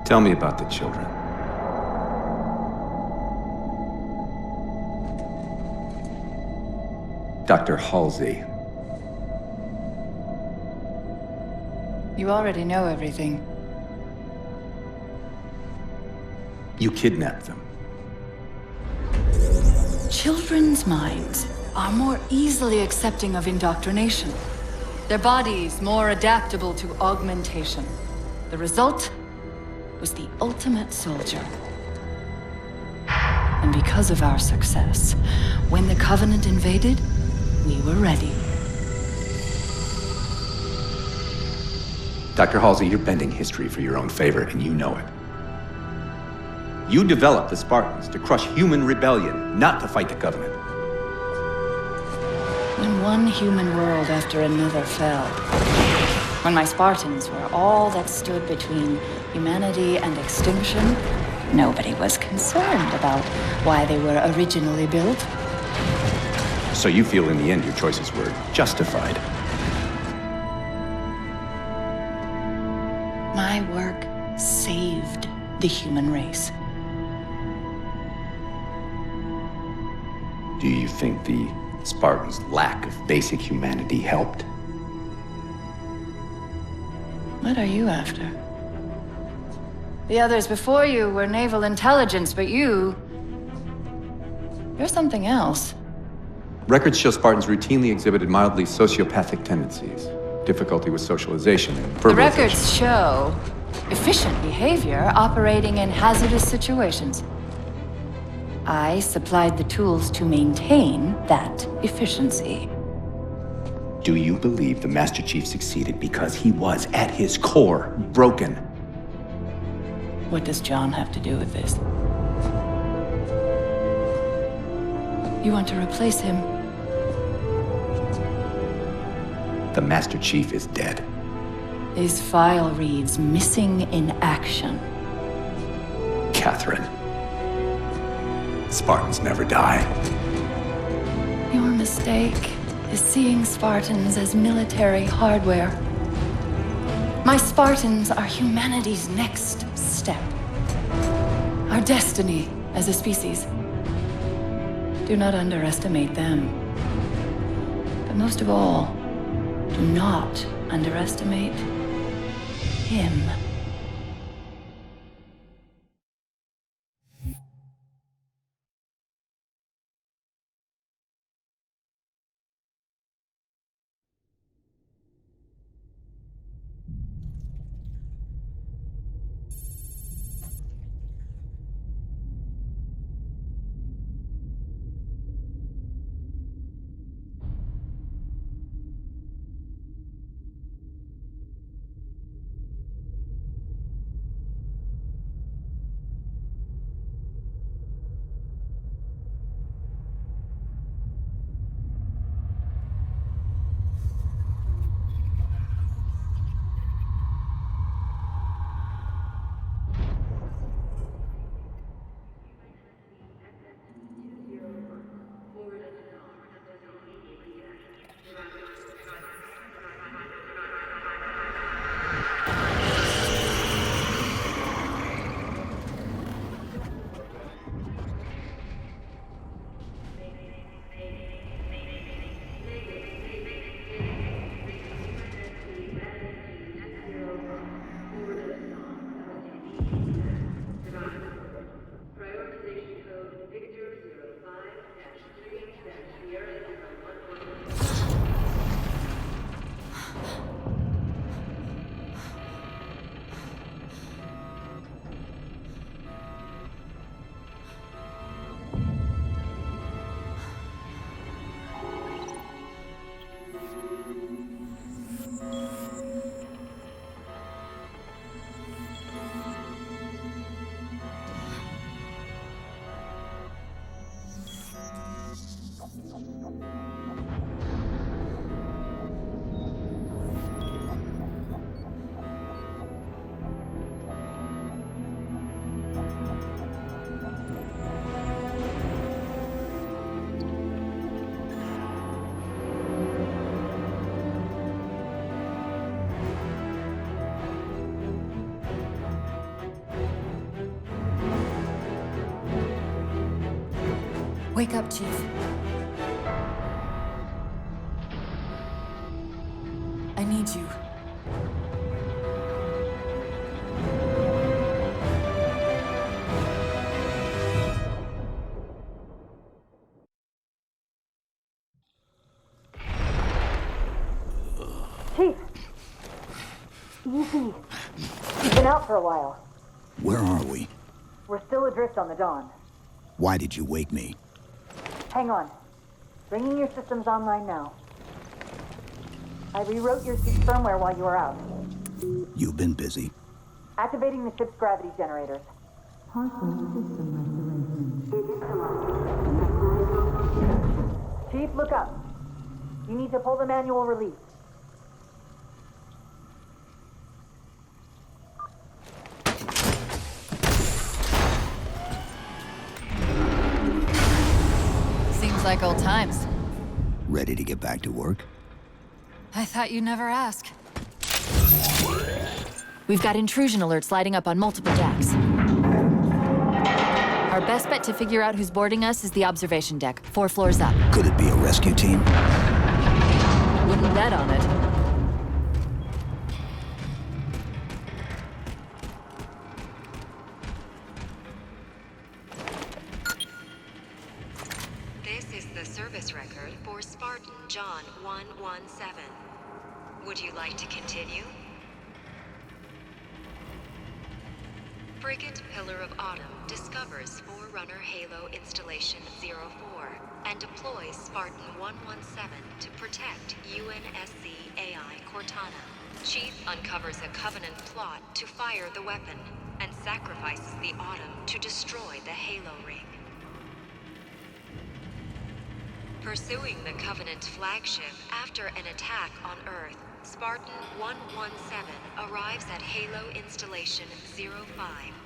Tell me about the children. Dr. Halsey. You already know everything. You kidnapped them. Children's minds are more easily accepting of indoctrination. Their bodies more adaptable to augmentation. The result was the ultimate soldier. And because of our success, when the Covenant invaded, we were ready. Dr. Halsey, you're bending history for your own favor, and you know it. You developed the Spartans to crush human rebellion, not to fight the Covenant. When one human world after another fell, when my Spartans were all that stood between humanity and extinction, nobody was concerned about why they were originally built. So you feel in the end your choices were justified? My work saved the human race. Do you think the Spartans' lack of basic humanity helped? What are you after? The others before you were naval intelligence, but you're something else. Records show Spartans routinely exhibited mildly sociopathic tendencies, difficulty with socialization, and verbalization. The records show efficient behavior operating in hazardous situations. I supplied the tools to maintain that efficiency. Do you believe the Master Chief succeeded because he was, at his core, broken? What does John have to do with this? You want to replace him? The Master Chief is dead. His file reads missing in action. Catherine. Spartans never die. Your mistake is seeing Spartans as military hardware. My Spartans are humanity's next step. Our destiny as a species. Do not underestimate them. But most of all, do not underestimate him. Wake up, Chief. I need you. Chief! Easy. You've been out for a while. Where are we? We're still adrift on the Dawn. Why did you wake me? Hang on. Bringing your systems online now. I rewrote your ship's firmware while you were out. You've been busy. Activating the ship's gravity generators. Chief, look up. You need to pull the manual release. Seems like old times. Ready to get back to work? I thought you'd never ask. We've got intrusion alerts lighting up on multiple decks. Our best bet to figure out who's boarding us is the observation deck, 4 floors up. Could it be a rescue team? Wouldn't bet on it. This is the service record for Spartan John 117. Would you like to continue? Frigate Pillar of Autumn discovers Forerunner Halo Installation 04 and deploys Spartan 117 to protect UNSC AI Cortana. Chief uncovers a Covenant plot to fire the weapon and sacrifices the Autumn to destroy the Halo ring. Pursuing the Covenant flagship after an attack on Earth, Spartan 117 arrives at Halo Installation 05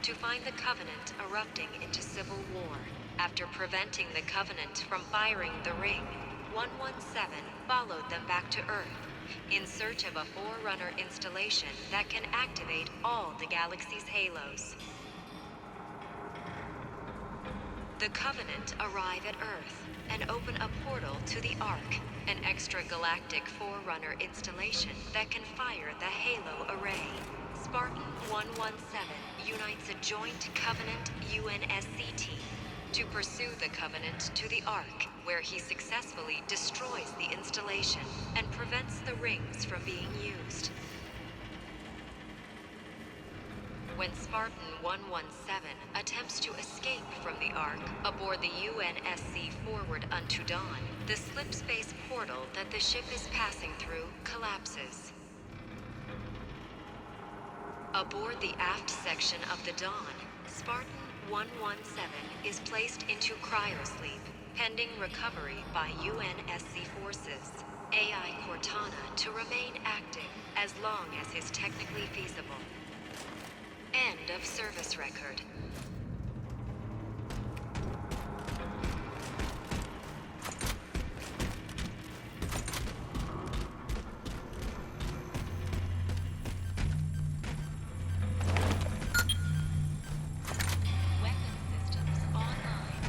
to find the Covenant erupting into civil war. After preventing the Covenant from firing the ring, 117 followed them back to Earth in search of a Forerunner installation that can activate all the galaxy's halos. The Covenant arrive at Earth and open a portal to the Ark, an extragalactic Forerunner installation that can fire the Halo array. Spartan 117 unites a joint Covenant UNSC team to pursue the Covenant to the Ark, where he successfully destroys the installation and prevents the rings from being used. When Spartan 117 attempts to escape from the Ark aboard the UNSC Forward Unto Dawn, the slipspace portal that the ship is passing through collapses. Aboard the aft section of the Dawn, Spartan 117 is placed into cryosleep, pending recovery by UNSC forces. AI Cortana to remain active as long as is technically feasible. End of service record. Weapon systems online.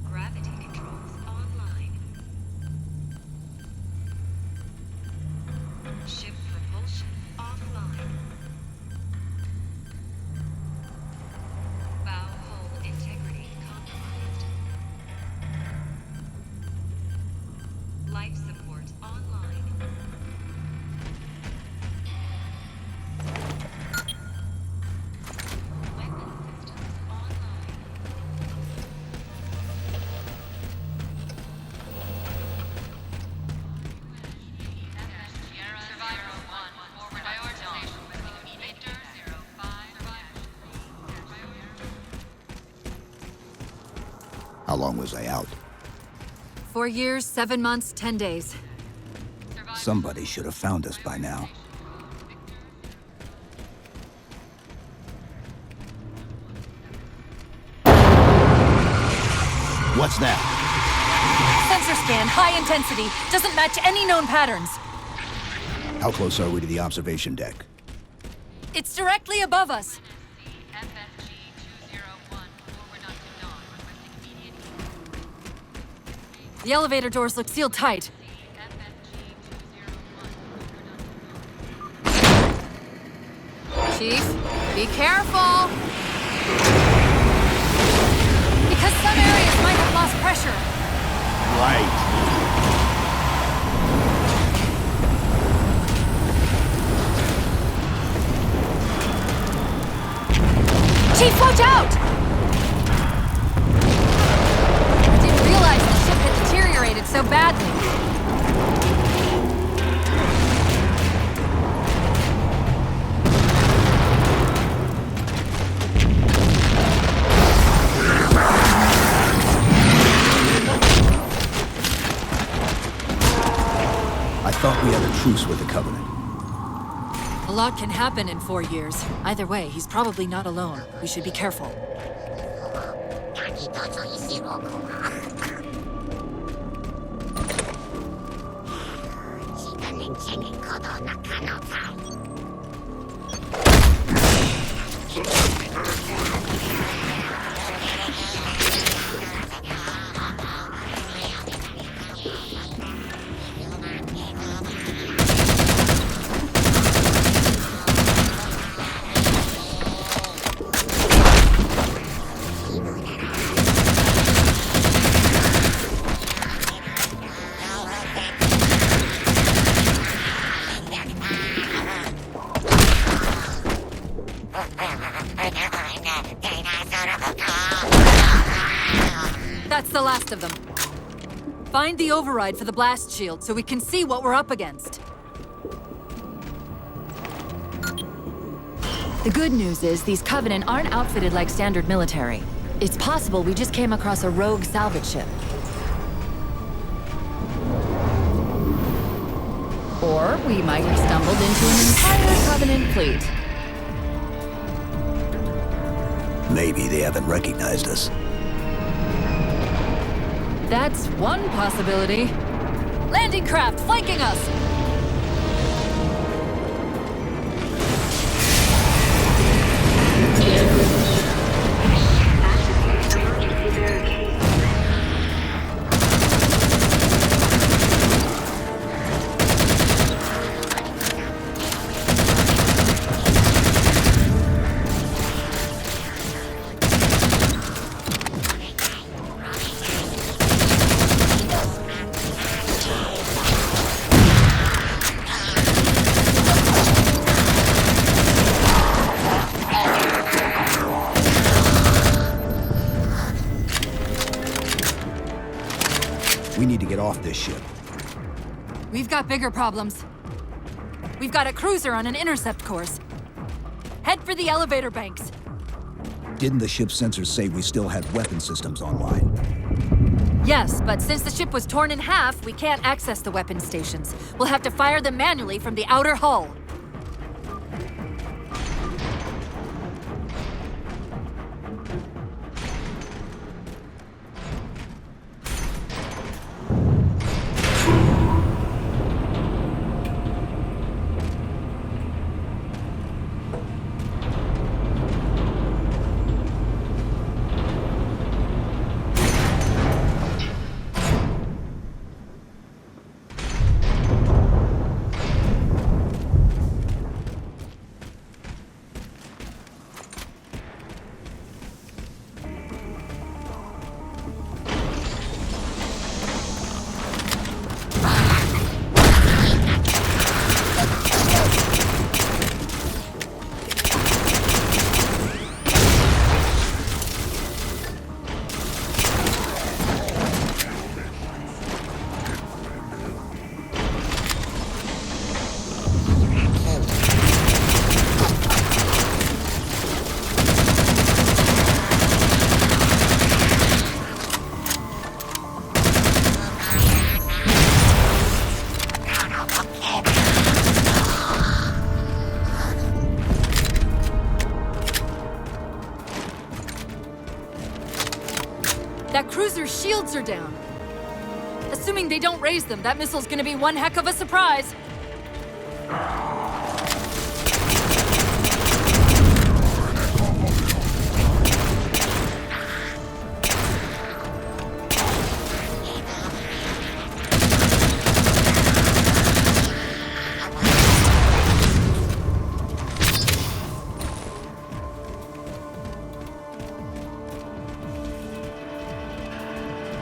Gravity controls online. Ship propulsion offline. Bow hull integrity compromised. Life support online. Weapon systems online. Survivor 1, forward prioritization. Victor 05. How long was I out? 4 years, 7 months, 10 days. Somebody should have found us by now. What's that? Sensor scan, high intensity. Doesn't match any known patterns. How close are we to the observation deck? It's directly above us. FFG 201 The elevator doors look sealed tight. Chief, be careful! Because some areas might have lost pressure. Right. Chief, watch out! I didn't realize the ship had deteriorated so badly. I thought we had a truce with the Covenant. A lot can happen in 4 years. Either way, he's probably not alone. We should be careful. That's the last of them. Find the override for the blast shield so we can see what we're up against. The good news is these Covenant aren't outfitted like standard military. It's possible we just came across a rogue salvage ship. Or we might have stumbled into an entire Covenant fleet. Maybe they haven't recognized us. That's one possibility. Landing craft flanking us! We need to get off this ship. We've got bigger problems. We've got a cruiser on an intercept course. Head for the elevator banks. Didn't the ship's sensors say we still had weapon systems online? Yes, but since the ship was torn in half, we can't access the weapon stations. We'll have to fire them manually from the outer hull. That cruiser's shields are down. Assuming they don't raise them, that missile's gonna be one heck of a surprise.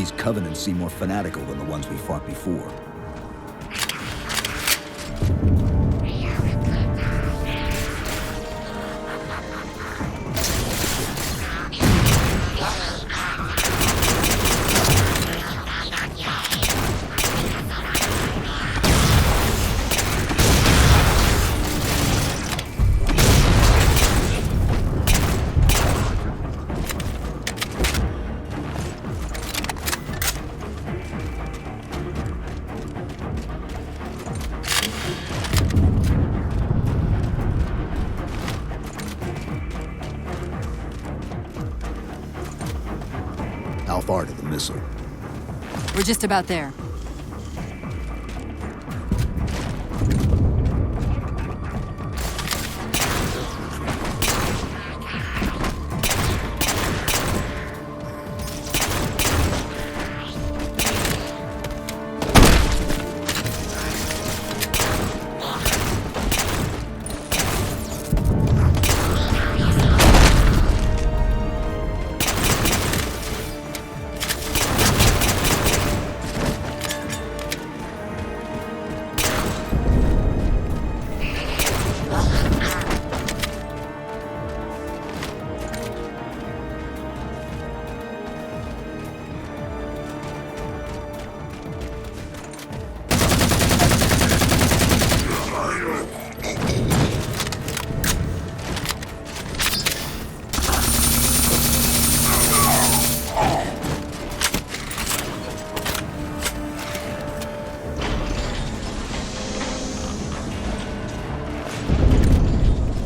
These Covenants seem more fanatical than the ones we fought before. How far to the missile? We're just about there.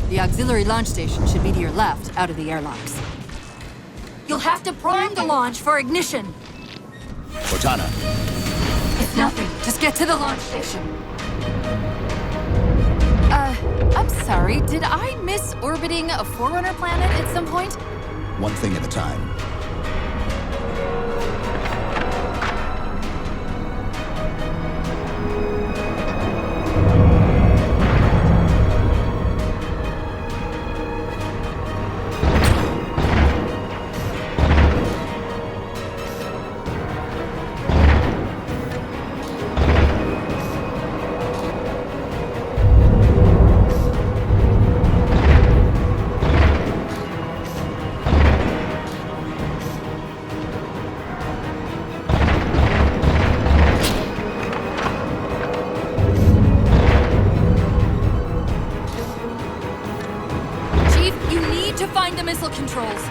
The auxiliary launch station should be to your left, out of the airlocks. You'll have to prime the launch for ignition. Cortana, It's nothing. Just get to the launch station. I'm sorry. Did I miss orbiting a Forerunner planet at some point? one thing at a time. Find the missile controls.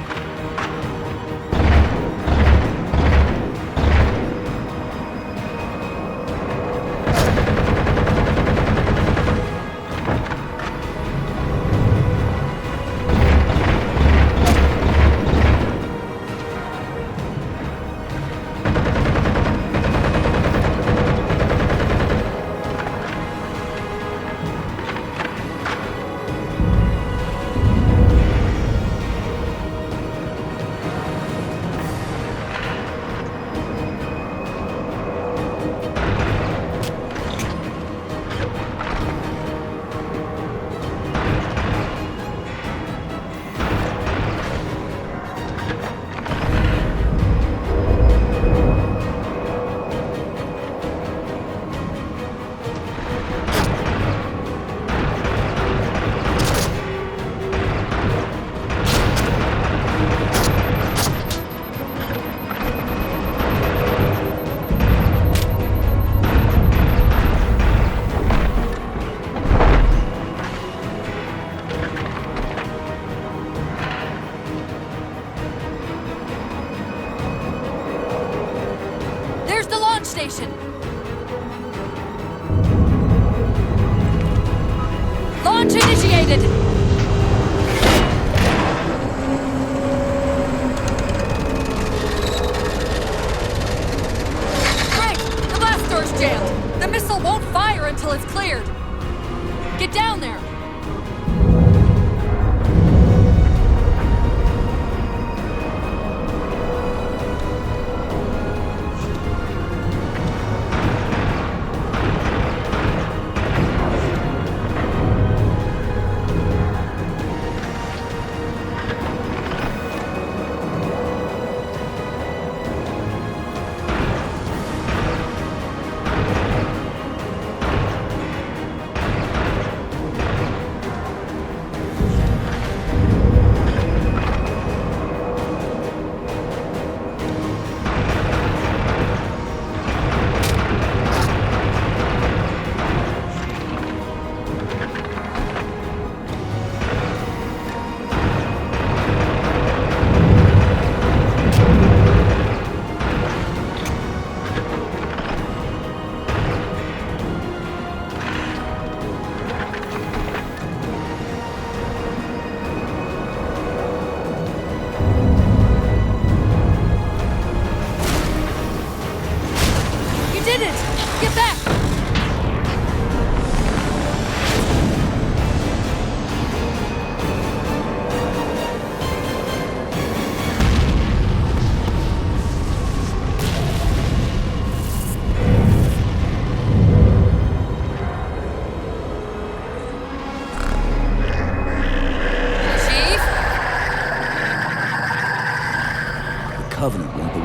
Station. Launch initiated! Greg, the blast door's jammed. The missile won't fire until it's cleared. Get down there.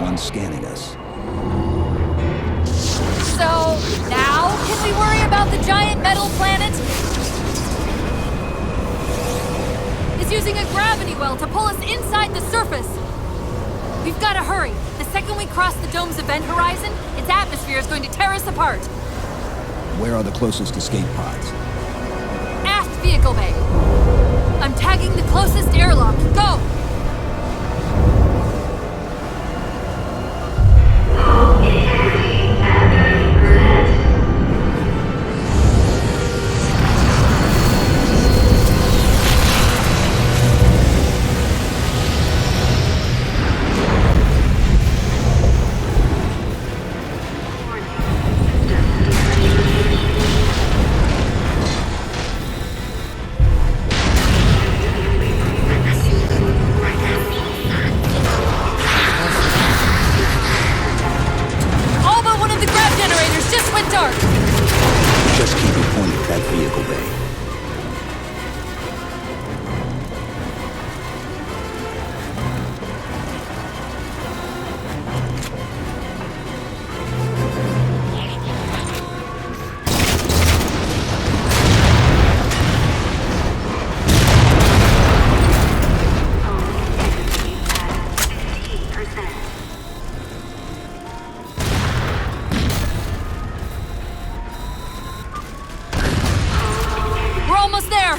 one scanning us. So, now can we worry about the giant metal planet? It's using a gravity well to pull us inside the surface. We've got to hurry. The second we cross the dome's event horizon, its atmosphere is going to tear us apart. Where are the closest escape pods? Aft vehicle bay. I'm tagging the closest airlock. Go! Just keep it pointed at that vehicle bay. Almost there!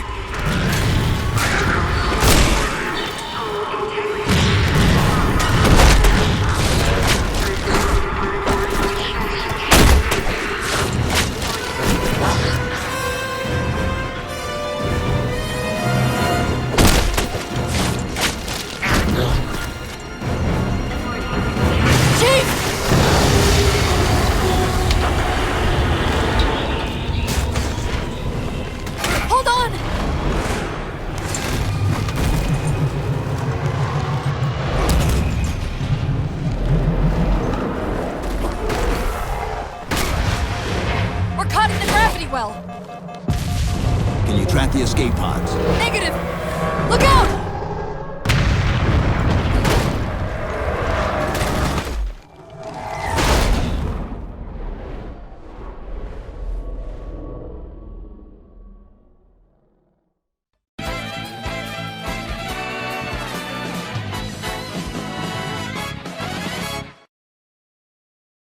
Well. Can you track the escape pods? Negative! Look out!